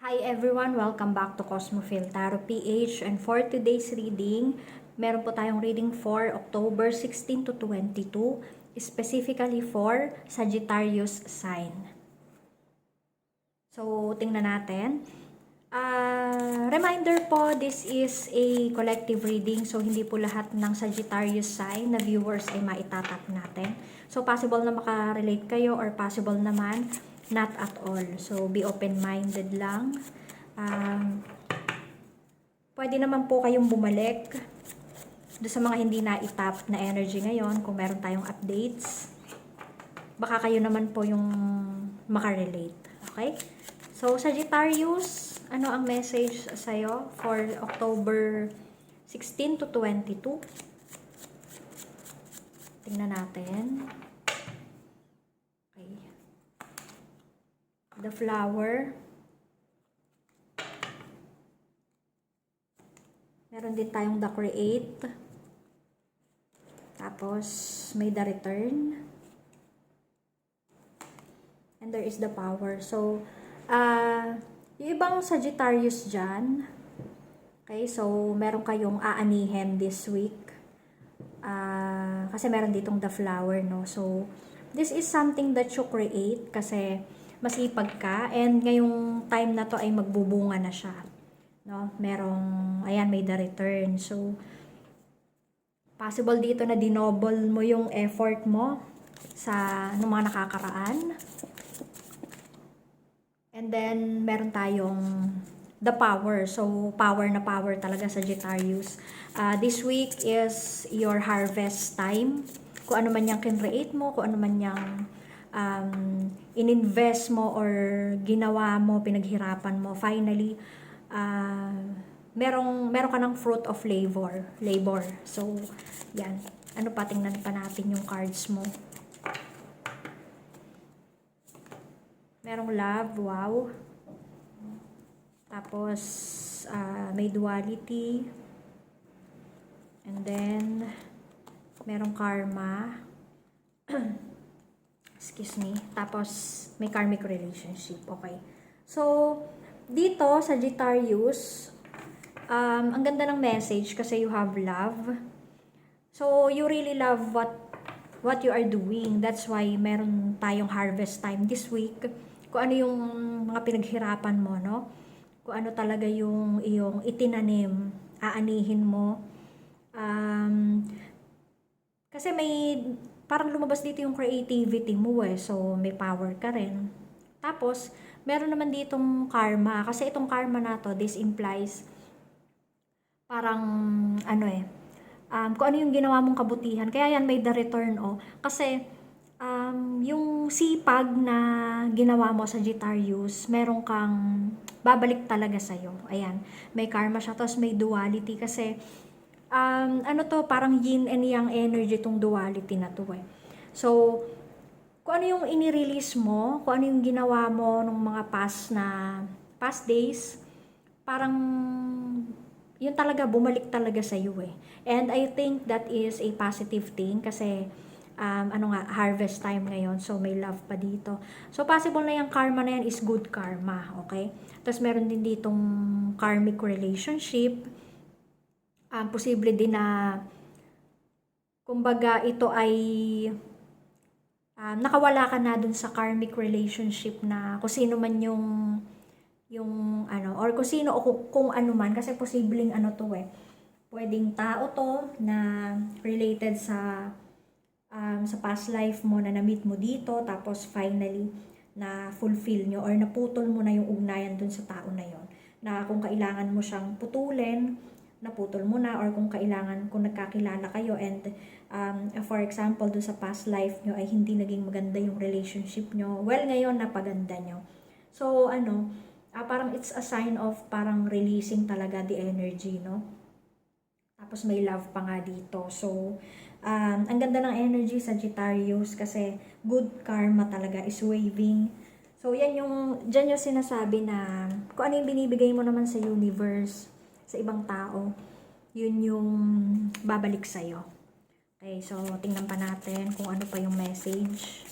Hi everyone! Welcome back to Cosmophil Tarot PH, and for today's reading, meron po tayong reading for October 16 to 22, specifically for Sagittarius sign. So, tingnan natin. Reminder po, this is a collective reading, so hindi po lahat ng Sagittarius sign na viewers ay maitatap natin. So, possible na makarelate kayo or possible naman not at all. So, be open-minded lang. Pwede naman po kayong bumalik do sa mga hindi na-itap na energy ngayon kung meron tayong updates. Baka kayo naman po yung makarelate. Okay? So, Sagittarius, ano ang message sa'yo for October 16 to 22? Tingnan natin. Okay. The flower. Meron din tayong the create. Tapos, may the return. And there is the power. So, yung ibang Sagittarius dyan, okay, so, meron kayong aanihin this week. Kasi meron ditong the flower, no? So, this is something that you create kasi masipag ka, and ngayong time na to ay magbubunga na siya, no? Merong, ayan, may the return. So, possible dito na dinoble mo yung effort mo sa mga nakakaraan. And then, meron tayong the power. So, power na power talaga, Sagittarius. This week is your harvest time. Kung ano man yung kinreate mo, kung ano man yung ininvest mo or ginawa mo, pinaghirapan mo, finally, meron ka ng fruit of labor. So, yan. Ano pa, tingnan pa natin yung cards mo. Merong love, wow. Tapos, may duality. And then, merong karma. Excuse me. Tapos, may karmic relationship. Okay. So, dito, Sagittarius, ang ganda ng message kasi you have love. So, you really love what you are doing. That's why meron tayong harvest time this week. Kung ano yung mga pinaghirapan mo, no? Kung ano talaga yung iyong itinanim, aanihin mo. Kasi may, parang lumabas dito yung creativity mo eh. So, may power ka rin. Tapos, meron naman ditong karma. Kasi itong karma na to, this implies, parang, ano eh, kung ano yung ginawa mong kabutihan. Kaya yan, may the return, oh. Kasi, yung sipag na ginawa mo sa Sagittarius, meron kang babalik talaga sa'yo. Ayan, may karma siya. Tapos may duality kasi, ano to, parang yin and yang energy tong duality na to eh. So, kung ano yung inirelease mo, kung ano yung ginawa mo nung mga past days, parang yun talaga, bumalik talaga sa iyo eh. And I think that is a positive thing kasi harvest time ngayon. So, may love pa dito. So, possible na yung karma na yan is good karma. Okay? Tapos, meron din ditong karmic relationship. Posible din na kumbaga ito ay nakawala ka na dun sa karmic relationship na kung sino man yung ano, or kung sino o kung ano man, kasi posibleng ano to eh, pwedeng tao to na related sa past life mo na na-meet mo dito, tapos finally na fulfill nyo or naputol mo na yung ugnayan dun sa tao na yon, na kung kailangan mo siyang putulin, naputol mo na, or kung kailangan, kung nagkakilala kayo and for example dun sa past life nyo ay hindi naging maganda yung relationship nyo, well ngayon napaganda nyo. So ano, parang it's a sign of parang releasing talaga the energy, no? Tapos may love pa nga dito. So, ang ganda ng energy, Sagittarius, kasi good karma talaga is waving. So, dyan yung sinasabi na kung ano yung binibigay mo naman sa universe, sa ibang tao, yun yung babalik sa'yo. Okay, so, tingnan pa natin kung ano pa yung message.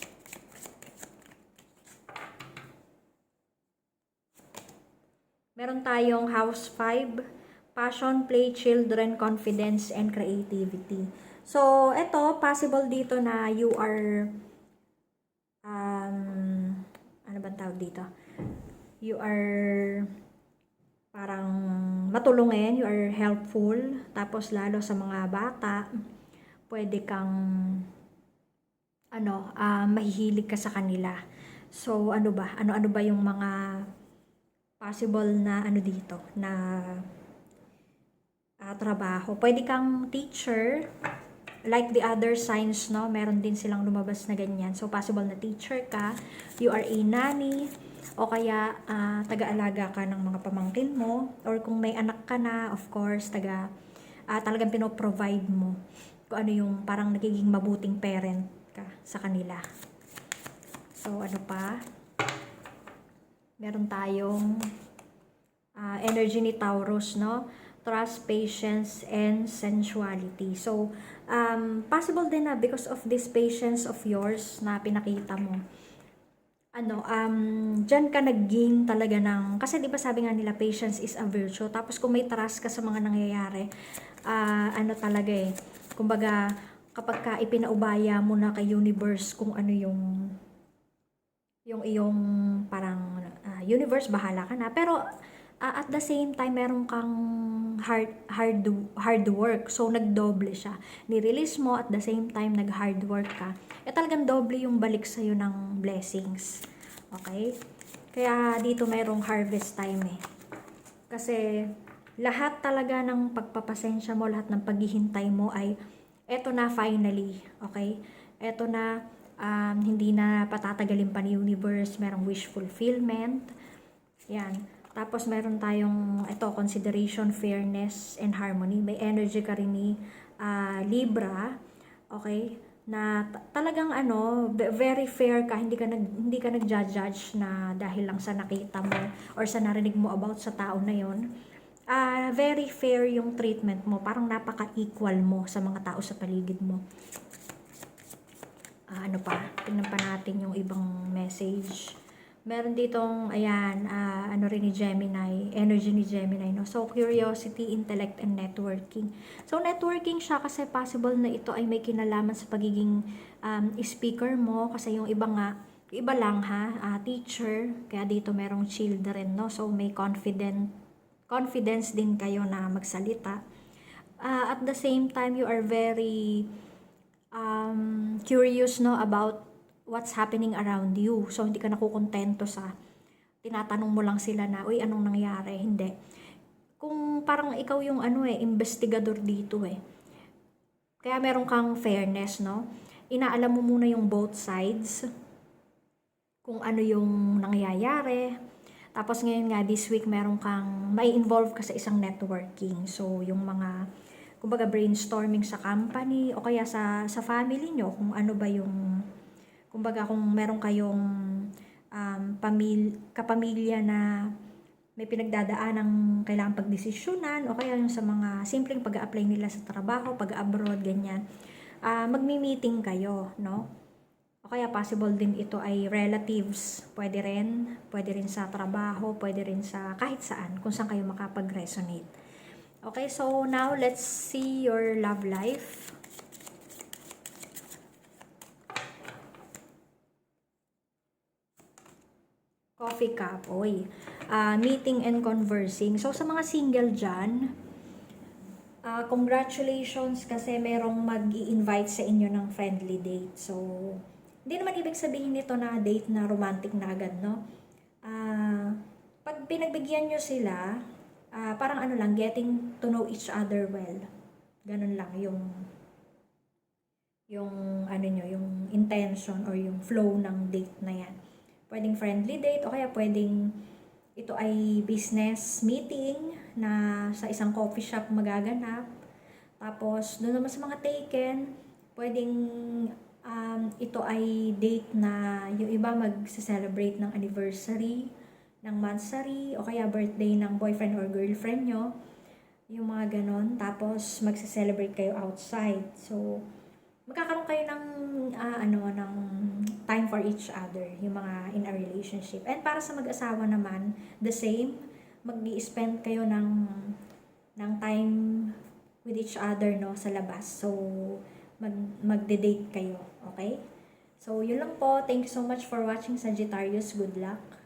Meron tayong house 5, passion, play, children, confidence, and creativity. So, ito, possible dito na you are, ano bang tawag dito? You are parang matulungin, you are helpful, tapos lalo sa mga bata, pwede kang mahihilig ka sa kanila. So, ano ba? Ano-ano ba yung mga possible na dito, na trabaho? Pwede kang teacher, like the other signs, no? Meron din silang lumabas na ganyan. So, possible na teacher ka, you are a nanny, o kaya taga-alaga ka ng mga pamangkin mo, or kung may anak ka na, of course, talagang pinoprovide mo kung ano yung parang nagiging mabuting parent ka sa kanila. So, ano pa? Meron tayong energy ni Taurus, no? Trust, patience, and sensuality. So, possible din na because of this patience of yours na pinakita mo, dyan ka nag-gain talaga ng, kasi di ba sabi nga nila, patience is a virtue. Tapos kung may trust ka sa mga nangyayari, talaga kumbaga, kapag ka ipinaubaya mo na kay universe kung ano yung iyong parang universe, bahala ka na. Pero at the same time, meron kang hard work. So, nagdoble siya. Ni-release mo, at the same time, nag-hard work ka. Talagang doble yung balik sa'yo ng blessings. Okay? Kaya dito mayroong harvest time Kasi lahat talaga ng pagpapasensya mo, lahat ng paghihintay mo ay eto na finally. Okay? Eto na, hindi na patatagalin pa ni universe, merong wish fulfillment. Yan. Tapos meron tayong consideration, fairness, and harmony. May energy ka rin ni Libra, okay? Na talagang very fair ka, hindi ka nag-judge na dahil lang sa nakita mo or sa narinig mo about sa tao na 'yon. Very fair yung treatment mo, parang napaka-equal mo sa mga tao sa paligid mo. Ano pa? Tingnan pa natin yung ibang message. Meron ditong, ayan, rin ni Gemini, energy ni Gemini, no? So, curiosity, intellect, and networking. So, networking siya kasi possible na ito ay may kinalaman sa pagiging speaker mo. Kasi yung iba nga, iba lang teacher, kaya dito merong children, no? So, may confidence din kayo na magsalita. At the same time, you are very curious, no, about what's happening around you. So, hindi ka nakukontento sa tinatanong mo lang sila na, uy, anong nangyari? Hindi. Kung parang ikaw yung investigador dito Kaya meron kang fairness, no? Inaalam mo muna yung both sides, kung ano yung nangyayari. Tapos ngayon nga, this week, meron kang, may involve ka sa isang networking. So, yung mga, kumbaga, brainstorming sa company, o kaya sa family nyo, kung ano ba yung, kumbaga kung meron kayong kapamilya na may pinagdadaan ng kailangan pagdesisyonan, o kaya yung sa mga simpleng pag-a-apply nila sa trabaho, pag-abroad, ganyan, magmi-meeting kayo, no? O kaya possible din ito ay relatives, pwede rin sa trabaho, pwede rin sa kahit saan, kung saan kayo makapag-resonate. Okay, so now let's see your love life. Coffee cup, meeting and conversing. So, sa mga single dyan, congratulations kasi merong mag-i-invite sa inyo ng friendly date. So, hindi naman ibig sabihin nito na date na romantic na agad, no? Pag pinagbigyan nyo sila, parang lang, getting to know each other well. Ganun lang yung yung intention or yung flow ng date na yan. Pwedeng friendly date o kaya pwedeng ito ay business meeting na sa isang coffee shop magaganap. Tapos, doon naman sa mga taken, pwedeng ito ay date na yung iba mag-celebrate ng anniversary, ng monthsary, o kaya birthday ng boyfriend or girlfriend nyo. Yung mga ganon. Tapos, mag-celebrate kayo outside. So, magkakaroon kayo ng ng time for each other, yung mga in a relationship. And para sa mag-asawa naman, the same, mag-i-spend kayo ng time with each other, no, sa labas. So, magde-date kayo, okay? So, yun lang po. Thank you so much for watching, Sagittarius. Good luck.